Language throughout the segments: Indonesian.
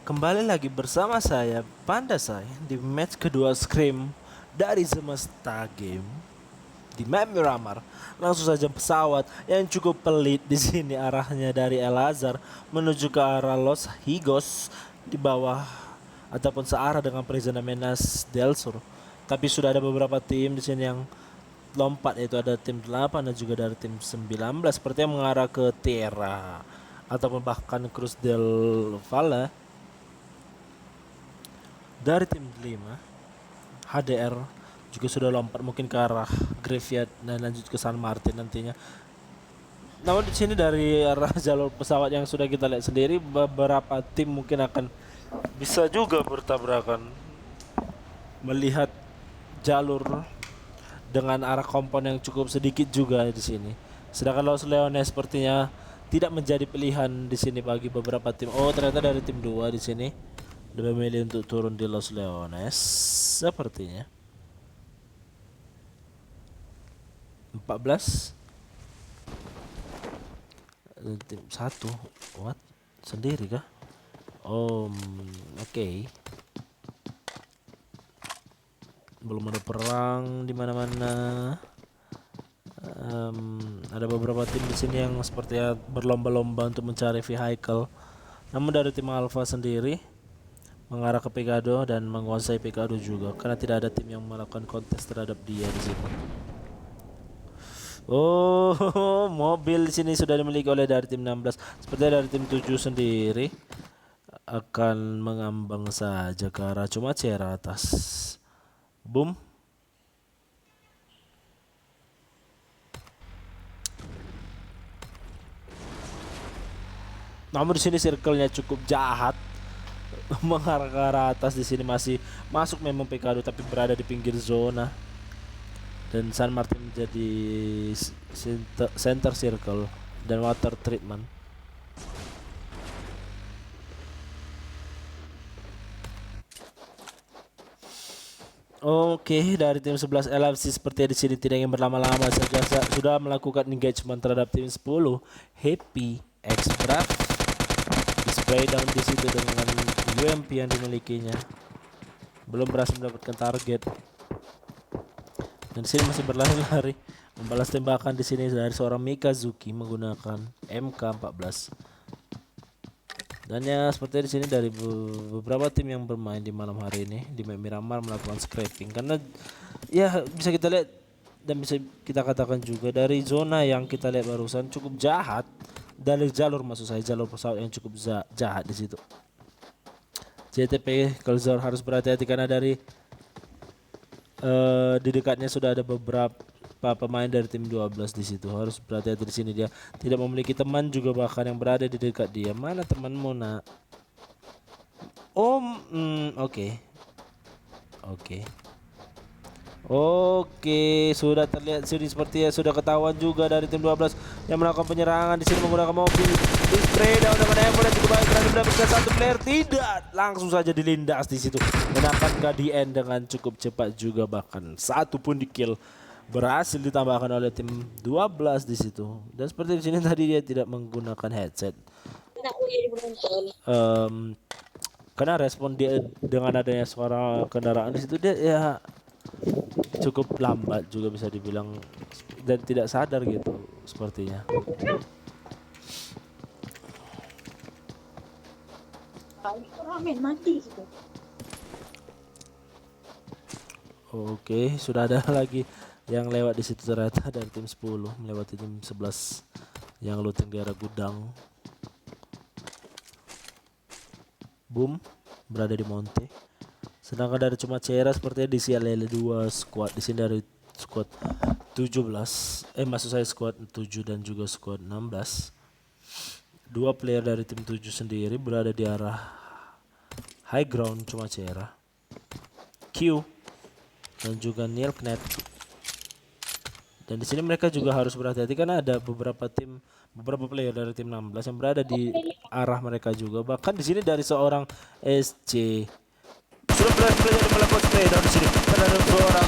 Kembali lagi bersama saya, Panda saya, di match kedua Scream dari Semesta Game di map Miramar. Langsung saja pesawat yang cukup pelit di sini arahnya dari El Azhar menuju ke arah Los Higos di bawah ataupun searah dengan Prisoner Menas del Sur. Tapi sudah ada beberapa tim di sini yang lompat, yaitu ada tim 8 dan juga dari tim 19 seperti yang mengarah ke Terra ataupun bahkan Cruz del Valle. Dari tim 5 HDR juga sudah lompat mungkin ke arah Graveyard dan lanjut ke San Martin nantinya. Namun di sini dari arah jalur pesawat yang sudah kita lihat sendiri, beberapa tim mungkin akan bisa juga bertabrakan melihat jalur dengan arah kompon yang cukup sedikit juga di sini. Sedangkan Los Leones sepertinya tidak menjadi pilihan di sini bagi beberapa tim. Oh, ternyata dari tim 2 di sini udah memilih untuk turun di Los Leones sepertinya. 14 tim 1. What? Sendiri kah? Oke. Belum ada perang di mana-mana. Ada beberapa tim di sini yang sepertinya berlomba-lomba untuk mencari vehicle. Namun dari tim Alpha sendiri mengarah ke Picado dan menguasai Picado juga karena tidak ada tim yang melakukan kontes terhadap dia di sini. Oh, mobil di sini sudah dimiliki oleh dari tim 16. Sepertinya dari tim 7 sendiri akan mengambang saja ke arah Cumacera atas. Boom. Namun di sini circle-nya cukup jahat. Mengarah ke arah atas di sini masih masuk memang Picado tapi berada di pinggir zona. Dan San Martin menjadi center circle dan water treatment. Oke, dari tim 11 LFC seperti di sini tidak ingin berlama-lama saja sudah melakukan engagement terhadap tim 10 Happy X Brave. Spray down di situ dengan UMP yang dimilikinya. Belum berhasil mendapatkan target. Dan di sini masih berlari-lari membalas tembakan di sini dari seorang Mikazuki menggunakan MK14. Dan ya seperti di sini dari beberapa tim yang bermain di malam hari ini di map Miramar melakukan scraping karena ya bisa kita lihat dan bisa kita katakan juga dari zona yang kita lihat barusan cukup jahat, dari jalur maksud saya jalur pesawat yang cukup jahat di situ. JTP Kelzor harus berhati-hati karena dari di dekatnya sudah ada beberapa pemain dari tim 12 di situ. Harus berhati-hati di sini, dia tidak memiliki teman juga bahkan yang berada di dekat dia. Mana temanmu, nak? Oke. Oke, sudah terlihat sini sepertinya sudah ketahuan juga dari tim 12 yang melakukan penyerangan di sini menggunakan mobil. Di spray down dengan Evo dan cukup baik berani mendapatkan satu player, tidak langsung saja dilindas di situ dan akan di end dengan cukup cepat juga, bahkan satu pun di kill berhasil ditambahkan oleh tim 12 di situ. Dan seperti di sini tadi dia tidak menggunakan headset. Karena respon dia dengan adanya suara kendaraan di situ dia ya cukup lambat juga bisa dibilang dan tidak sadar gitu sepertinya. Oke, sudah ada lagi yang lewat di situ ternyata dari tim 10 melewati tim 11 yang looting di area gudang. Boom, berada di Monte. Sedangkan dari Cumacera sepertinya di CLL 2 squad di sini dari squad 17. Maksud saya squad 7 dan juga squad 16. Dua player dari tim 7 sendiri berada di arah high ground Cumacera. Q dan juga Nilknet. Dan di sini mereka juga harus berhati-hati karena ada beberapa player dari tim 16 yang berada di arah mereka juga. Bahkan di sini dari seorang SC sudah berhasil melakukan spray down di sini karena ada seorang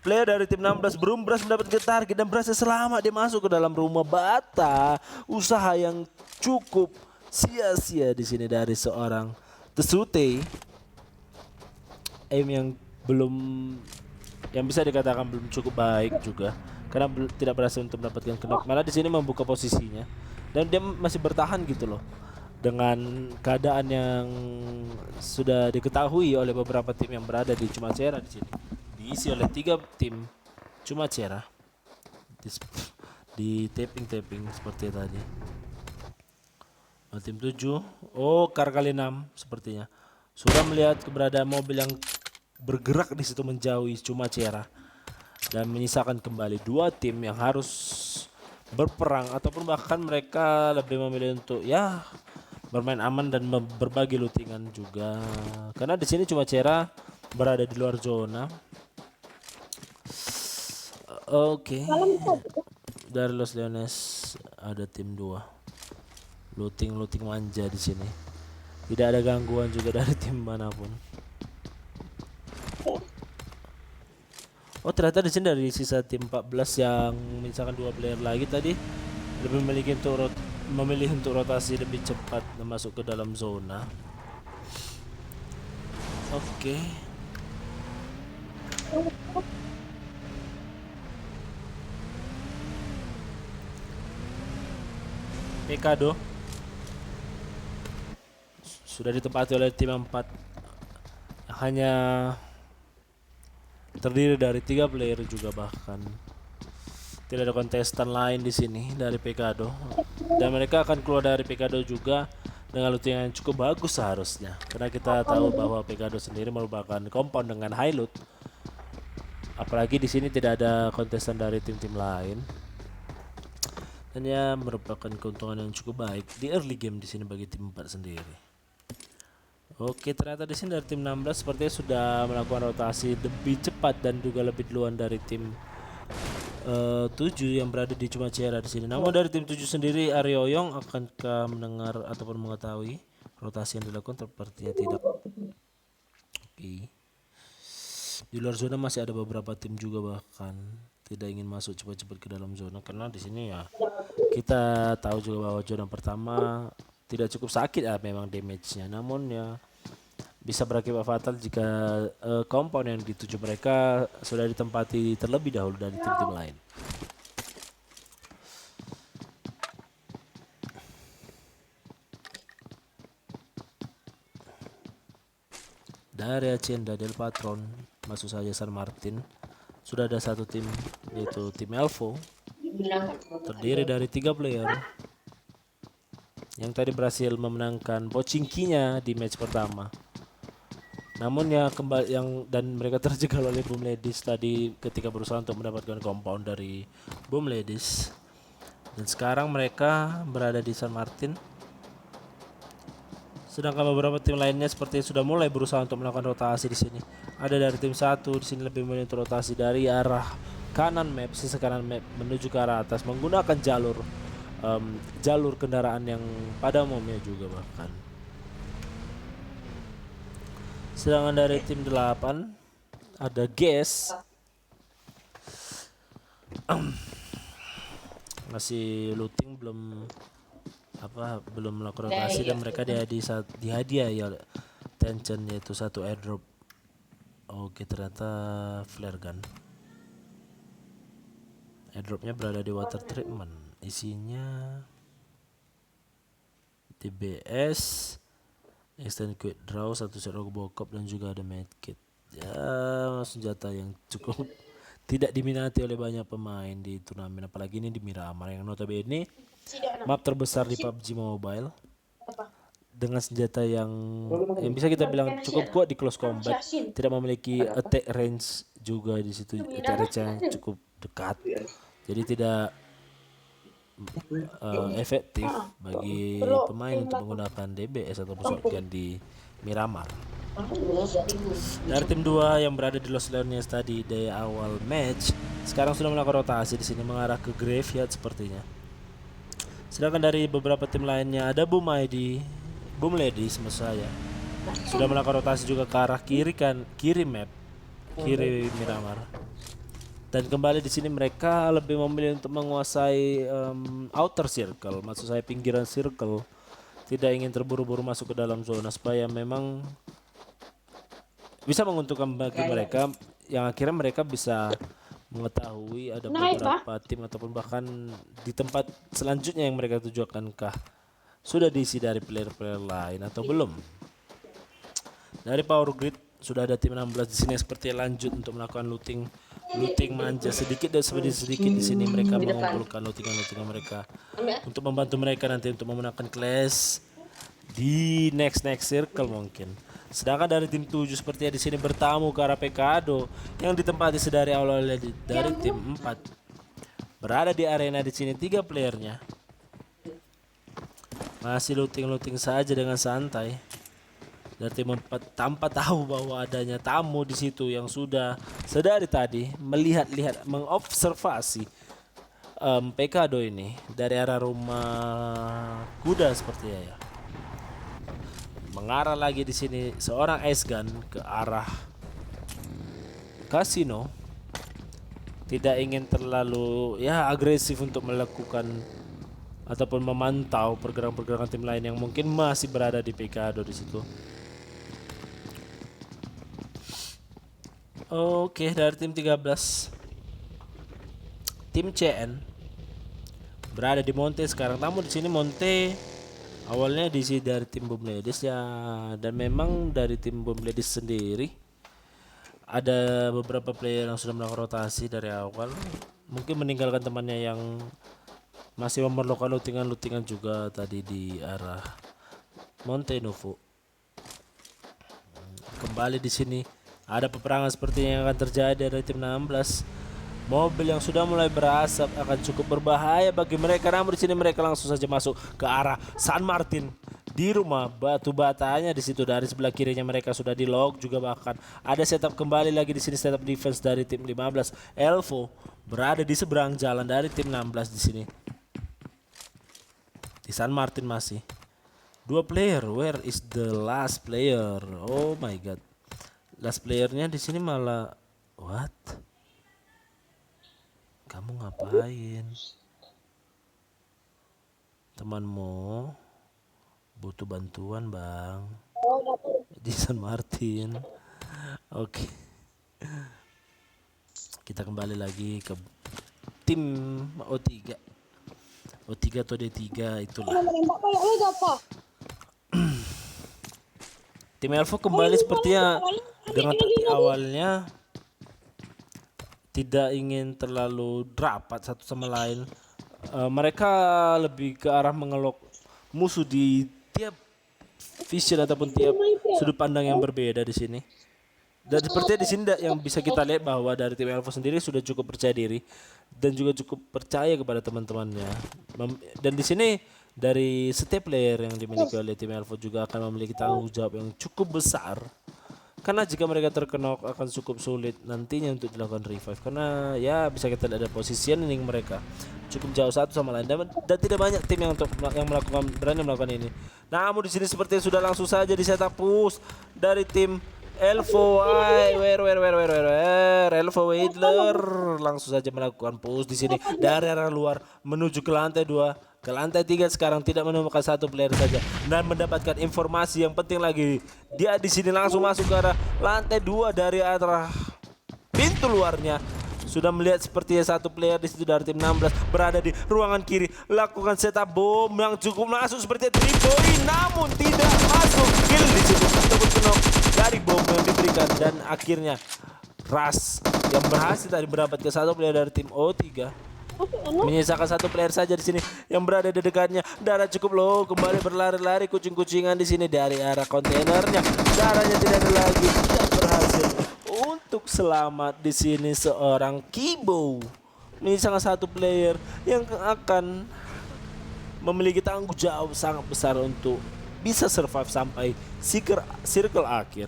player dari tim 16 belum berhasil mendapatkan target dan berhasil selamat dia masuk ke dalam rumah bata. Usaha yang cukup sia-sia di sini dari seorang Tesute, aim yang belum, yang bisa dikatakan belum cukup baik juga karena tidak berhasil untuk mendapatkan knock. Malah di sini membuka posisinya dan dia masih bertahan gitu loh dengan keadaan yang sudah diketahui oleh beberapa tim yang berada di Cumacera di sini. Diisi oleh 3 tim Cumacera di tapping seperti tadi. Tim 7, oh kar kali 6 sepertinya sudah melihat keberadaan mobil yang bergerak di situ menjauhi Cumacera dan menyisakan kembali 2 tim yang harus berperang ataupun bahkan mereka lebih memilih untuk ya bermain aman dan berbagi lootingan juga karena di sini Cumacera berada di luar zona. Oke. Dari Los Leones ada tim 2. Looting manja di sini. Tidak ada gangguan juga dari tim manapun. Oh ternyata di sini dari sisa tim 14 yang misalkan 2 player lagi tadi lebih memilih untuk rotasi lebih cepat dan masuk ke dalam zona. Oke. Pekado sudah ditempati oleh tim 4 hanya terdiri dari 3 player juga, bahkan tidak ada kontestan lain di sini dari Pekado dan mereka akan keluar dari Pekado juga dengan loot yang cukup bagus seharusnya karena kita tahu bahwa Pekado sendiri merupakan compound dengan high loot, apalagi di sini tidak ada kontestan dari tim-tim lain dan ya merupakan keuntungan yang cukup baik di early game di sini bagi tim 4 sendiri. Oke, ternyata di sini dari tim 16 sepertinya sudah melakukan rotasi lebih cepat dan juga lebih duluan dari tim 7 yang berada di Cumacera di sini. Namun dari tim 7 sendiri, Aryo Oyong akankah mendengar ataupun mengetahui rotasi yang dilakukan? Sepertinya tidak. Oke. Di luar zona masih ada beberapa tim juga bahkan tidak ingin masuk cepat-cepat ke dalam zona karena di sini ya kita tahu juga bahwa zona pertama tidak cukup sakit ya memang damage-nya, namun ya bisa berakibat fatal jika compound yang dituju mereka sudah ditempati terlebih dahulu dari tim-tim lain. Dari Hacienda del Patron masuk saja San Martin. Sudah ada 1 tim yaitu tim Elvo, terdiri dari 3 player yang tadi berhasil memenangkan Pochinkinya di match pertama. Namun ya kembali dan mereka terjegal oleh Boom Ladies tadi ketika berusaha untuk mendapatkan compound dari Boom Ladies. Dan sekarang mereka berada di San Martin. Sedangkan beberapa tim lainnya seperti sudah mulai berusaha untuk melakukan rotasi di sini. Ada dari tim 1 di sini lebih memilih untuk rotasi dari arah kanan map, sisi kanan map menuju ke arah atas menggunakan jalur kendaraan yang pada umumnya juga bahkan. Sedangkan dari tim 8 ada Guess masih looting belum melakukan rotasi dan mereka dihadiah ya Tencent yaitu 1 airdrop. Oke, ternyata flare gun. Airdropnya berada di water treatment, isinya TBS, extend quick draw, 1 set Robocop dan juga ada medkit. Ya senjata yang cukup tidak diminati oleh banyak pemain di turnamen, apalagi ini di Miramar yang notabene map terbesar di PUBG Mobile dengan senjata yang bisa kita bilang cukup kuat di close combat, tidak memiliki attack range juga di situ, attack range yang cukup dekat, jadi tidak efektif bagi pemain untuk menggunakan DBS atau shotgun di Miramar. Dari tim 2 yang berada di Los Leones tadi dari awal match sekarang sudah melakukan rotasi di sini mengarah ke Graveyard sepertinya. Sedangkan dari beberapa tim lainnya ada Boom Ladies maksud saya sudah melakukan rotasi juga ke arah kiri Miramar. Dan kembali di sini mereka lebih memilih untuk menguasai outer circle, maksud saya pinggiran circle, tidak ingin terburu-buru masuk ke dalam zona supaya memang bisa menguntungkan bagi mereka, yang akhirnya mereka bisa mengetahui ada beberapa tim ataupun bahkan di tempat selanjutnya yang mereka tuju akankah sudah diisi dari player-player lain atau belum. Dari Power Grid sudah ada tim 16 di sini seperti lanjut untuk melakukan looting manja sedikit dan sedikit di sini mereka mengumpulkan lootingan mereka untuk membantu mereka nanti untuk memenangkan clash di next circle mungkin. Sedangkan dari tim 7 sepertinya di sini bertamu ke arah Pekado yang ditempati sedari awal dari tim 4. Berada di arena di sini 3 playernya. Masih looting saja dengan santai. Dari tim 4 tanpa tahu bahwa adanya tamu di situ yang sudah sedari tadi melihat mengobservasi Pekado ini dari arah rumah kuda sepertinya ya. Mengarah lagi di sini seorang Ice Gun ke arah kasino. Tidak ingin terlalu agresif untuk melakukan ataupun memantau pergerakan tim lain yang mungkin masih berada di Pekado di situ. Oke, dari tim 13 tim CN berada di Monte sekarang. Namun di sini Monte awalnya diisi dari tim Boom Ladies ya, dan memang dari tim Boom Ladies sendiri ada beberapa player yang sudah melakukan rotasi dari awal, mungkin meninggalkan temannya yang masih memerlukan lootingan juga tadi di arah Monte Novo. Kembali di sini ada peperangan sepertinya yang akan terjadi dari tim 16. Mobil yang sudah mulai berasap akan cukup berbahaya bagi mereka. Namun di sini mereka langsung saja masuk ke arah San Martin. Di rumah batu batanya di situ, dari sebelah kirinya mereka sudah di lock juga, bahkan ada setup kembali lagi di sini, setup defense dari tim 15. Elvo berada di seberang jalan dari tim 16 di sini. Di San Martin masih 2 player. Where is the last player? Oh my god. Last playernya di sini malah what? Kamu ngapain? Temanmu butuh bantuan bang di San Martin. Oke. Kita kembali lagi ke tim O3 atau D3 itulah. Tim Elvo kembali sepertinya dengan taktik awalnya tidak ingin terlalu rapat satu sama lain. Mereka lebih ke arah mengelok musuh di tiap vision ataupun tiap sudut pandang yang berbeda di sini. Dan sepertinya di sini yang bisa kita lihat bahwa dari tim Elvo sendiri sudah cukup percaya diri dan juga cukup percaya kepada teman-temannya. Dan di sini dari setiap player yang dimiliki oleh tim Elvo juga akan memiliki tanggung jawab yang cukup besar. Karena jika mereka terkena akan cukup sulit nantinya untuk dilakukan revive, karena ya bisa kita lihat ada positioning mereka cukup jauh satu sama lain, dan tidak banyak tim yang berani melakukan ini. Namun di sini sepertinya sudah langsung saja di setup push dari tim Elvo. Elvo Wadler langsung saja melakukan push di sini dari arah luar menuju ke lantai 2. Ke lantai 3 sekarang tidak menemukan satu player saja dan mendapatkan informasi yang penting lagi. Dia di sini langsung masuk ke arah lantai 2 dari arah pintu luarnya. Sudah melihat sepertinya satu player di situ dari tim 16 berada di ruangan kiri, lakukan setup bom yang cukup masuk seperti 3 point, namun tidak masuk kill di situ ataupun knock dari bom yang diberikan, dan akhirnya Ras yang berhasil tadi mendapatkan satu player dari tim O3. Menyisakan satu player saja di sini yang berada di dekatnya. Darah cukup low, kembali berlari-lari kucing-kucingan di sini dari arah kontainernya. Darahnya tidak ada lagi, tidak berhasil untuk selamat di sini seorang Kibo. Menyisakan satu player yang akan memiliki tanggung jawab sangat besar untuk bisa survive sampai circle akhir.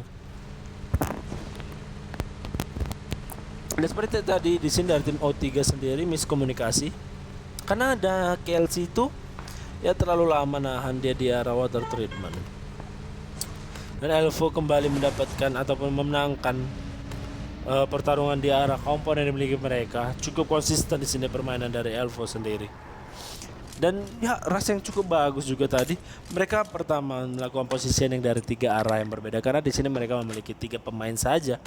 Dan seperti tadi di sini dari tim O3 sendiri miskomunikasi karena ada KLC itu ya terlalu lama nahan dia di arah water treatment. Dan Elvo kembali mendapatkan ataupun memenangkan pertarungan di arah komponen yang dimiliki mereka. Cukup konsisten di sini permainan dari Elvo sendiri. Dan ya rasa yang cukup bagus juga tadi. Mereka pertama melakukan positioning dari 3 arah yang berbeda karena di sini mereka memiliki 3 pemain saja.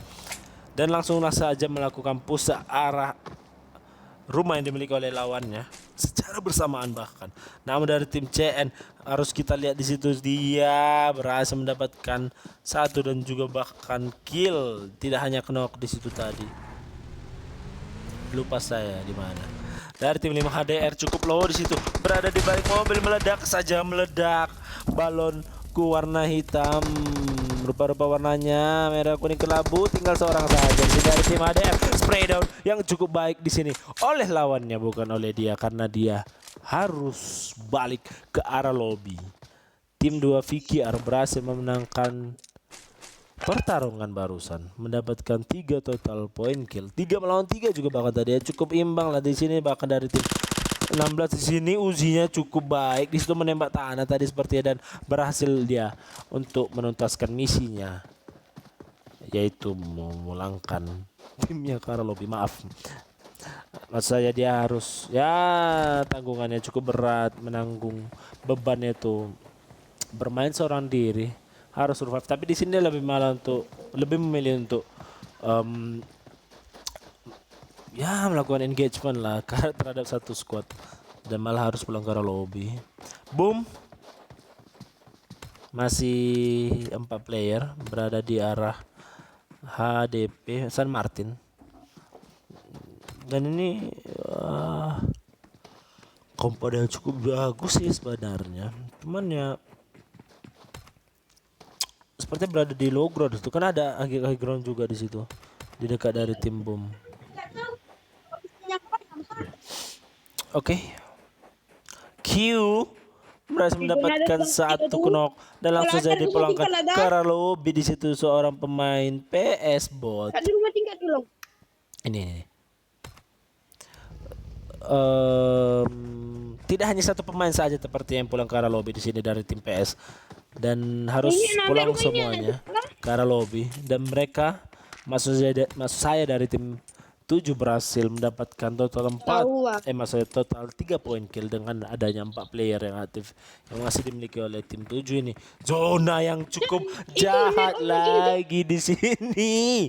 Dan langsunglah saja melakukan push arah rumah yang dimiliki oleh lawannya secara bersamaan bahkan. Namun dari tim CN harus kita lihat di situ dia berhasil mendapatkan 1 dan juga bahkan kill. Tidak hanya knock di situ tadi. Lupa saya di mana. Dari tim 5 HDR cukup low di situ, berada di balik mobil, meledak saja, meledak balonku warna hitam, rupa-rupa warnanya merah kuning kelabu, tinggal seorang saja dari tim HDR. Spray down yang cukup baik di sini oleh lawannya, bukan oleh dia, karena dia harus balik ke arah lobby. Tim 2 VKR berhasil memenangkan pertarungan barusan, mendapatkan 3 total point kill, 3 melawan 3 juga bahkan tadi ya, cukup imbang lah di sini. Bahkan dari tim 16 di sini uzinya cukup baik di situ, menembak tanah tadi sepertinya, dan berhasil dia untuk menuntaskan misinya, yaitu memulangkan timnya ke arah lobby. Maaf, maksud saya dia harus ya, tanggungannya cukup berat, menanggung bebannya itu bermain seorang diri, harus survive. Tapi di sini lebih memilih untuk ya melakukan engagement lah terhadap satu squad, dan malah harus pulang ke arah lobby. Boom, masih 4 player berada di arah HDP San Martin, dan ini komponen cukup bagus sih sebenarnya, cuman ya sepertinya berada di low ground itu, kan ada high ground juga di situ di dekat dari tim bom. Oke. Q berhasil mendapatkan 1 knock dan langsung saja dipulangkan ke arah lobby. Di situ seorang pemain PS bot. Ini. Tidak hanya 1 pemain saja seperti yang pulang ke arah lobby di sini dari tim PS, dan harus pulang semuanya ke arah lobby. Dan mereka maksud saya dari tim 7 berhasil mendapatkan total 3 poin kill dengan adanya 4 player yang aktif yang masih dimiliki oleh tim 7 ini. Zona yang cukup jahat lagi di sini,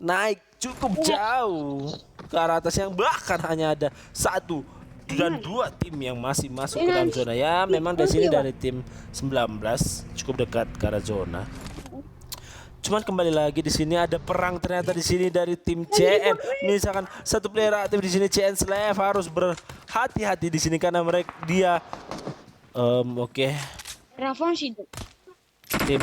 naik cukup jauh ke arah atas, yang bahkan hanya ada 1 dan 2 tim yang masih masuk ke dalam zona. Ya memang di sini dari tim 19 cukup dekat ke arah zona. Cuman kembali lagi di sini ada perang ternyata di sini dari tim CN. Misalkan 1 player aktif di sini, CN Slave harus berhati-hati di sini karena dia oke. Tim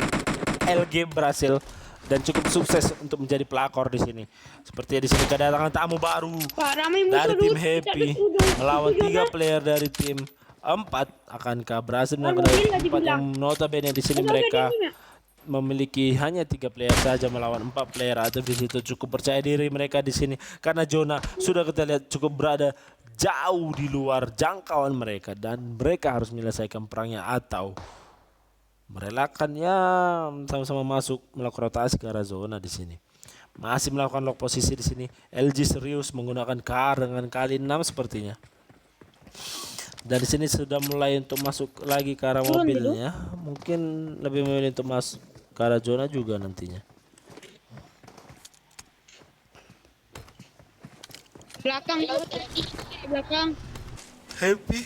LG berhasil dan cukup sukses untuk menjadi pelakor di sini. Sepertinya di sini kedatangan tamu baru dari tim Happy melawan 3 player dari tim 4. Akankah berhasil menangkan 4 yang notabene di sini mereka memiliki hanya 3 player saja melawan 4 player aktif di situ. Cukup percaya diri mereka di sini karena zona sudah kita lihat cukup berada jauh di luar jangkauan mereka, dan mereka harus menyelesaikan perangnya atau merelakan ya sama-sama masuk melakukan rotasi ke arah zona di sini. Masih melakukan lock posisi di sini. LG serius menggunakan KR dengan kali 6 sepertinya. Dan di sini sudah mulai untuk masuk lagi ke arah mobilnya. Mungkin lebih memilih untuk masuk ke arah zona juga nantinya. Belakang. Happy.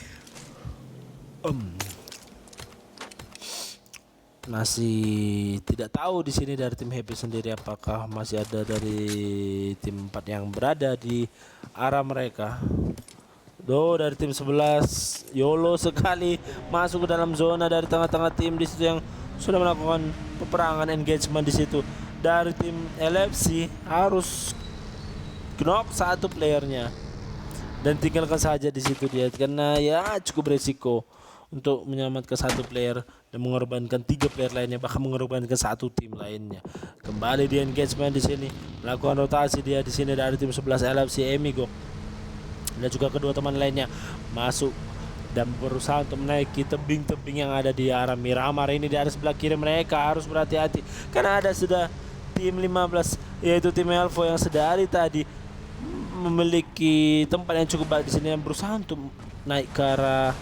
Masih tidak tahu di sini dari tim Happy sendiri apakah masih ada dari tim 4 yang berada di arah mereka. Dari tim 11 YOLO sekali masuk ke dalam zona dari tengah-tengah tim di situ yang sudah melakukan peperangan engagement di situ. Dari tim LFC harus knock 1 playernya dan tinggalkan saja di situ dia, karena ya cukup beresiko untuk menyelamatkan 1 player dan mengorbankan 3 player lainnya, bahkan mengorbankan 1 tim lainnya. Kembali di engagement di sini, melakukan rotasi dia di sini dari tim 11 LFC Emigo dan juga kedua teman lainnya masuk dan berusaha untuk menaiki tebing-tebing yang ada di arah Miramar ini. Di arah sebelah kiri mereka harus berhati-hati karena ada sudah tim 15 yaitu tim Elvo yang sedari tadi memiliki tempat yang cukup baik di sini, yang berusaha untuk naik ke arah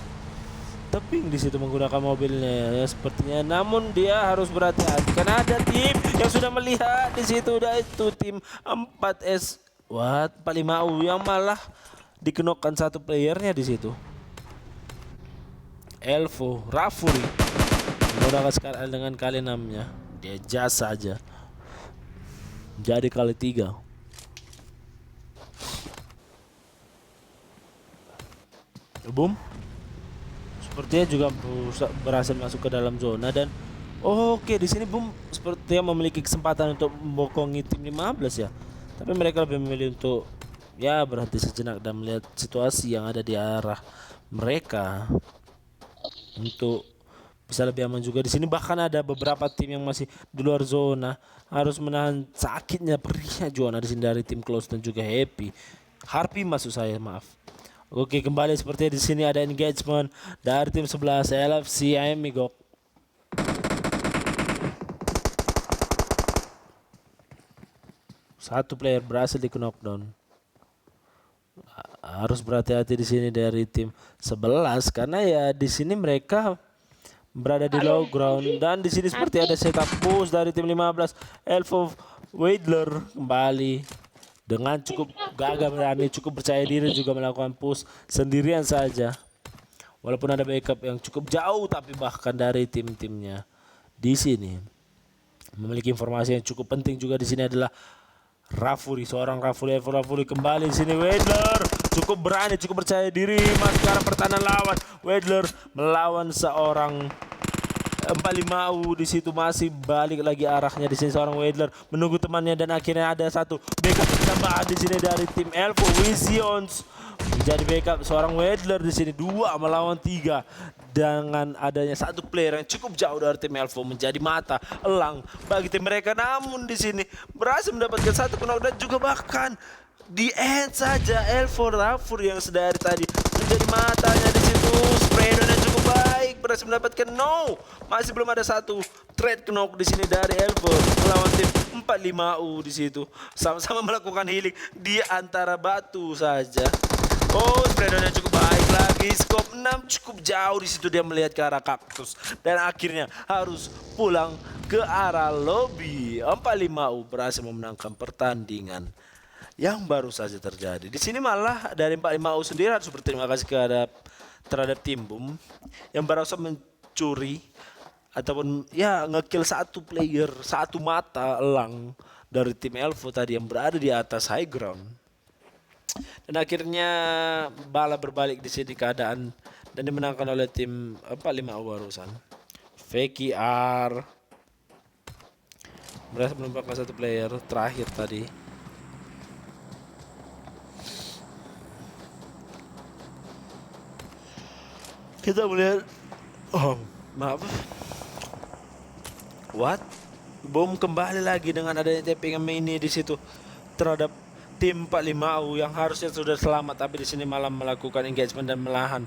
tebing di situ menggunakan mobilnya ya sepertinya. Namun dia harus berhati-hati karena ada tim yang sudah melihat di situ. Udah itu tim 4S 45U yang malah dikenokkan satu playernya di situ. Elvo Rafuri menggunakan sekarang dengan kali 6-nya. Dia jas saja. Jadi kali 3. Boom. Sepertinya juga berhasil masuk ke dalam zona dan oke di sini Boom sepertinya memiliki kesempatan untuk membokongi tim 15 ya. Tapi mereka lebih memilih untuk ya berhenti sejenak dan melihat situasi yang ada di arah mereka untuk bisa lebih aman juga di sini. Bahkan ada beberapa tim yang masih di luar zona harus menahan sakitnya perihnya zona di sini dari tim Close dan juga Harpy maksud saya, maaf. Oke, kembali seperti di sini ada engagement dari tim 11 LFC Amigok. Satu player berhasil di knockdown. Harus berhati-hati di sini dari tim 11 karena ya di sini mereka berada di low ground dan di sini seperti ada setup push dari tim 15 Elfo Wadler kembali. Dengan cukup gagah berani, cukup percaya diri juga melakukan push sendirian saja. Walaupun ada backup yang cukup jauh tapi bahkan dari tim-timnya di sini memiliki informasi yang cukup penting juga di sini adalah Rafuri, seorang Rafuri kembali di sini. Wadler cukup berani, cukup percaya diri masuk ke arah pertahanan lawan. Wadler melawan seorang 45U di situ masih balik lagi arahnya di sini seorang Wadler menunggu temannya dan akhirnya ada satu backup tambahan di sini dari tim Elfo Visions menjadi backup seorang Wadler di sini 2 melawan 3 dengan adanya satu player yang cukup jauh dari tim Elfo menjadi mata elang bagi tim mereka. Namun di sini berhasil mendapatkan satu knock dan juga bahkan di end saja Elfo Rafur yang sedari tadi menjadi matanya di situ. Spreader yang cukup baik berhasil mendapatkan masih belum ada satu trade knock di sini dari Elfo melawan tim 45U di situ. Sama-sama melakukan healing di antara batu saja. Spreadernya cukup baik lagi. Scope 6 cukup jauh di situ dia melihat ke arah kaktus dan akhirnya harus pulang ke arah lobby. 45U berhasil memenangkan pertandingan yang baru saja terjadi. Di sini malah dari 45U sendiri harus berterima kasih terhadap tim Boom yang barusan mencuri ataupun ya ngekill satu player, satu mata elang dari tim Elfo tadi yang berada di atas high ground. Dan akhirnya bala berbalik di sini keadaan dan dimenangkan oleh tim 45U barusan. Feki R berhasil menembakkan satu player terakhir tadi. Kita melihat maaf. Bom kembali lagi dengan adanya tapping ini di situ terhadap tim 45U yang harusnya sudah selamat tapi di sini malah melakukan engagement dan melahan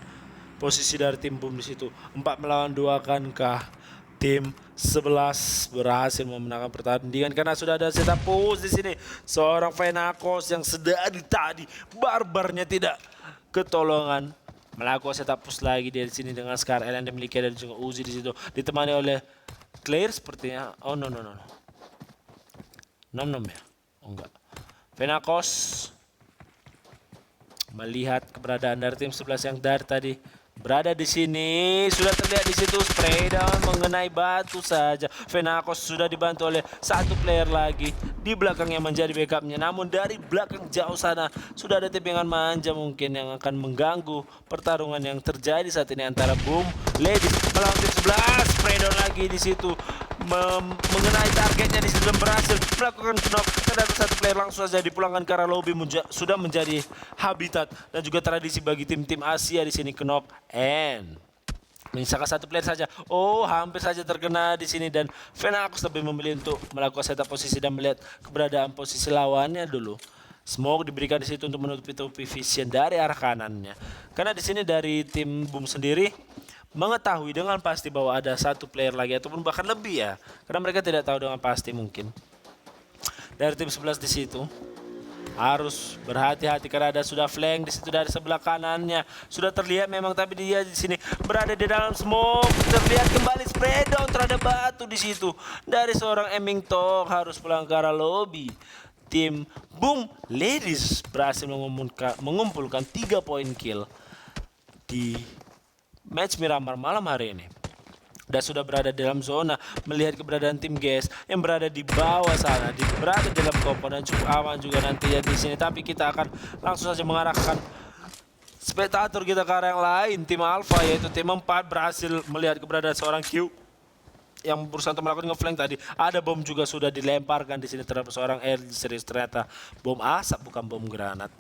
posisi dari tim Boom di situ. 4 melawan 2 akankah tim 11 berhasil memenangkan pertandingan karena sudah ada setup push di sini. Seorang Fenakos yang sedari tadi barbarnya tidak ketolongan melakukan setup push lagi di sini dengan Scar L yang dimiliki dan juga Uzi di situ ditemani oleh Claire sepertinya. No. Nom ya. Enggak. Fenakos melihat keberadaan dari tim 11 yang dari tadi berada di sini. Sudah terlihat di situ spray down mengenai batu saja. Fenakos sudah dibantu oleh satu player lagi di belakang yang menjadi backupnya. Namun dari belakang jauh sana sudah ada tippingan manja mungkin yang akan mengganggu pertarungan yang terjadi saat ini antara Boom Ladies melawan tim 11. Spray down lagi di situ mengenai targetnya di situ dan berhasil melakukan knock. Ada satu player langsung saja dipulangkan ke arah lobby sudah menjadi habitat dan juga tradisi bagi tim-tim Asia di sini knock and menyisakan satu player saja. Hampir saja terkena di sini dan Fenakos lebih memilih untuk melakukan setup posisi dan melihat keberadaan posisi lawannya dulu. Smoke diberikan di situ untuk menutupi vision dari arah kanannya. Karena di sini dari tim Boom sendiri mengetahui dengan pasti bahwa ada satu player lagi ataupun bahkan lebih ya. Karena mereka tidak tahu dengan pasti mungkin. Dari tim 11 di situ harus berhati-hati karena ada sudah flank di situ dari sebelah kanannya. Sudah terlihat memang, tapi dia di sini berada di dalam smoke. Terlihat kembali spray down terhadap batu di situ dari seorang Emington, harus pulang ke arah lobby. Tim Boom Ladies berhasil mengumpulkan 3 poin kill di match Miramar malam hari ini. Dan sudah berada dalam zona, melihat keberadaan tim GS yang berada di bawah sana, berada dalam komponen cukup aman juga nantinya di sini. Tapi kita akan langsung saja mengarahkan spektator kita ke arah yang lain. Tim Alpha, yaitu tim 4, berhasil melihat keberadaan seorang Q yang berusaha untuk melakukan ngeflank tadi. Ada bom juga sudah dilemparkan di sini terhadap seorang LG Serius. Ternyata bom asap bukan bom granat.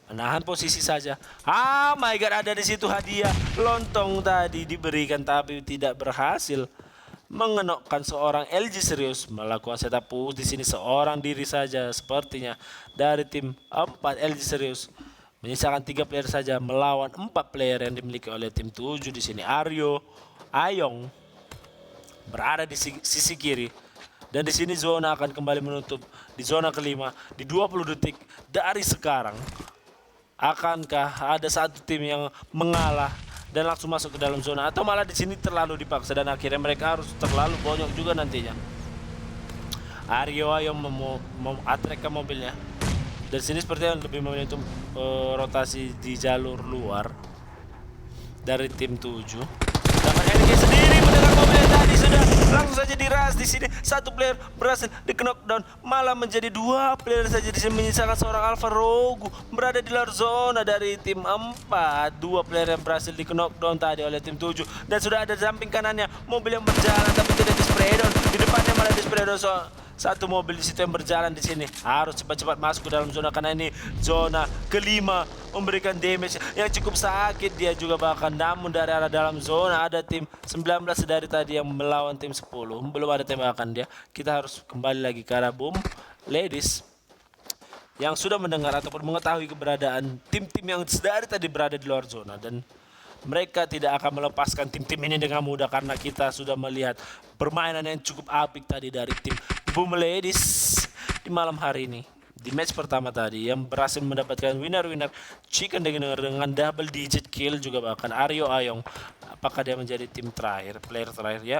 Menahan posisi saja. Ah my god, ada di situ hadiah lontong tadi diberikan tapi tidak berhasil mengenokkan seorang LG Serius. Melakukan setup push di sini seorang diri saja sepertinya dari tim 4 LG Serius. Menyisakan 3 player saja melawan 4 player yang dimiliki oleh tim 7 di sini. Aryo Ayong berada di sisi kiri. Dan di sini zona akan kembali menutup di zona kelima di 20 detik dari sekarang. Akankah ada satu tim yang mengalah dan langsung masuk ke dalam zona, atau malah di sini terlalu dipaksa dan akhirnya mereka harus terlalu bonyok juga nantinya. Aryo yang atrek ke mobilnya. Dan sini sepertinya lebih memilih untuk rotasi di jalur luar dari tim 7. Dapat LG sendiri mendengar mobilnya tadi sudah langsung saja diras di sini. Satu player berhasil di knockdown, malah menjadi 2 player saja di sini, menyisakan seorang Alpha Rogu berada di luar zona dari tim 4. 2 player yang berhasil di knockdown tadi oleh tim 7 dan sudah ada samping kanannya mobil yang berjalan tapi tidak di spray down. Di depannya malah di spray down. Satu mobil di situ yang berjalan di sini harus cepat-cepat masuk ke dalam zona karena ini zona kelima, memberikan damage yang cukup sakit dia juga bahkan. Namun dari arah dalam zona ada tim 19 dari tadi yang melawan tim 10, belum ada tembakan dia. Kita harus kembali lagi ke arah Boom Ladies yang sudah mendengar ataupun mengetahui keberadaan tim-tim yang dari tadi berada di luar zona, dan mereka tidak akan melepaskan tim-tim ini dengan mudah karena kita sudah melihat permainan yang cukup apik tadi dari tim Boom Ladies di malam hari ini. Di match pertama tadi yang berhasil mendapatkan winner chicken dengan double digit kill juga bahkan. Aryo Ayong, apakah dia menjadi tim terakhir, player terakhir ya?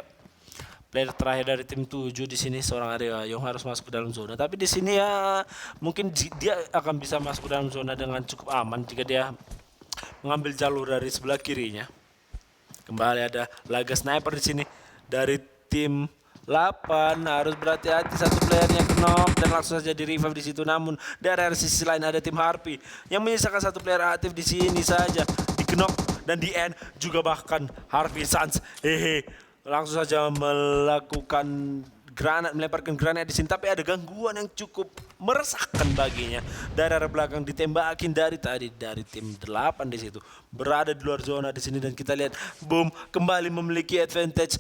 Player terakhir dari tim 7 di sini seorang Aryo Ayong harus masuk ke dalam zona. Tapi di sini ya mungkin dia akan bisa masuk ke dalam zona dengan cukup aman jika dia mengambil jalur dari sebelah kirinya. Kembali ada laga sniper di sini dari tim 8, harus berhati-hati, satu playernya knock dan langsung saja di revive di situ. Namun dari sisi lain ada tim Harpy yang menyisakan satu player aktif di sini saja, di knock dan di end juga bahkan Harpy Sans langsung saja melakukan granat, melemparkan granat di sini, tapi ada gangguan yang cukup meresahkan baginya. Dari arah belakang ditembakin dari tadi dari tim 8 di situ. Berada di luar zona di sini dan kita lihat Boom kembali memiliki advantage.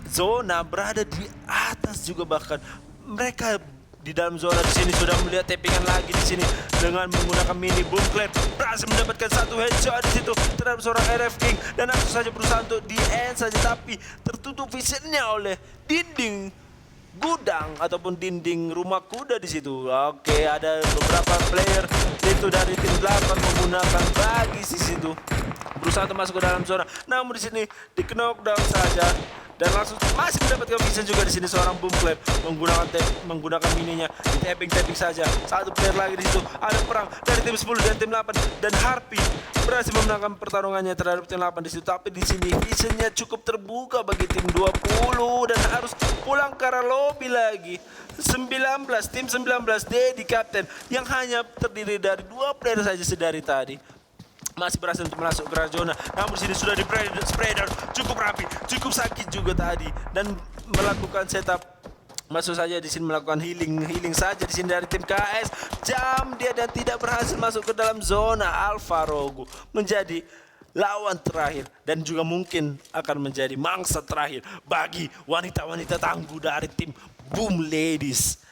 Zona berada di atas juga bahkan. Mereka di dalam zona di sini sudah melihat tappingan lagi di sini dengan menggunakan mini Boom Clap, berhasil mendapatkan satu headshot di situ terhadap seorang RF King dan langsung saja berusaha untuk di end saja, tapi tertutup visionnya oleh dinding gudang ataupun dinding rumah kuda di situ. Oke, ada beberapa player itu dari tim 8 menggunakan bagi di situ berusaha untuk masuk ke dalam zona. Namun di sini di knockdown saja dan langsung masih mendapatkan vision juga di sini seorang Boom Clap menggunakan mininya di tapping saja. Satu player lagi di situ. Ada perang dari tim 10 dan tim 8 dan Harpy berhasil memenangkan pertarungannya terhadap tim 8 di situ. Tapi di sini visionnya cukup terbuka bagi tim 20 dan harus pulang ke arah lobby lagi. 19 tim 19 Dedi Captain yang hanya terdiri dari 2 player saja sedari tadi masih berhasil untuk masuk ke arah zona. Namun di sini sudah di spray down cukup rapi, cukup sakit juga tadi dan melakukan setup. Masuk saja di sini melakukan healing saja di sini dari tim KS. Jam dia dan tidak berhasil masuk ke dalam zona. Alpha Rogu menjadi lawan terakhir dan juga mungkin akan menjadi mangsa terakhir bagi wanita-wanita tangguh dari tim Boom Ladies.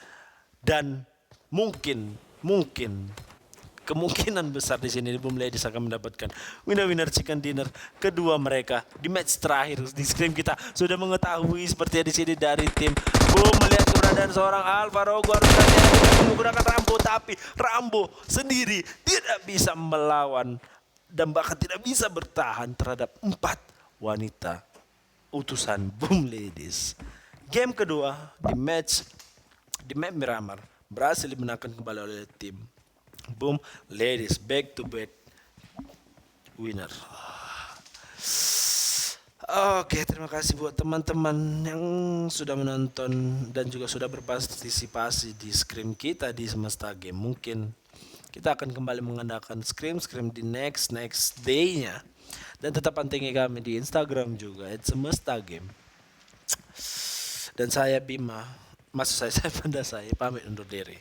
Dan mungkin kemungkinan besar di sini Boom Ladies akan mendapatkan winner chicken dinner kedua mereka di match terakhir. Di screen kita sudah mengetahui seperti di sini dari tim Boom melihat keberadaan dan seorang Alvaro Guardia menggunakan Rambo, tapi Rambo sendiri tidak bisa melawan dan bahkan tidak bisa bertahan terhadap 4 wanita utusan Boom Ladies. Game kedua di map Miramar berhasil dimenangkan kembali oleh tim Boom Ladies, back to back winner. Oke, terima kasih buat teman-teman yang sudah menonton dan juga sudah berpartisipasi di scrim kita di Semesta Game. Mungkin kita akan kembali mengadakan scrim di next day-nya. Dan tetap pantengin kami di Instagram juga @semesta game. Dan saya Bima, maksud saya Panda saya pamit undur diri.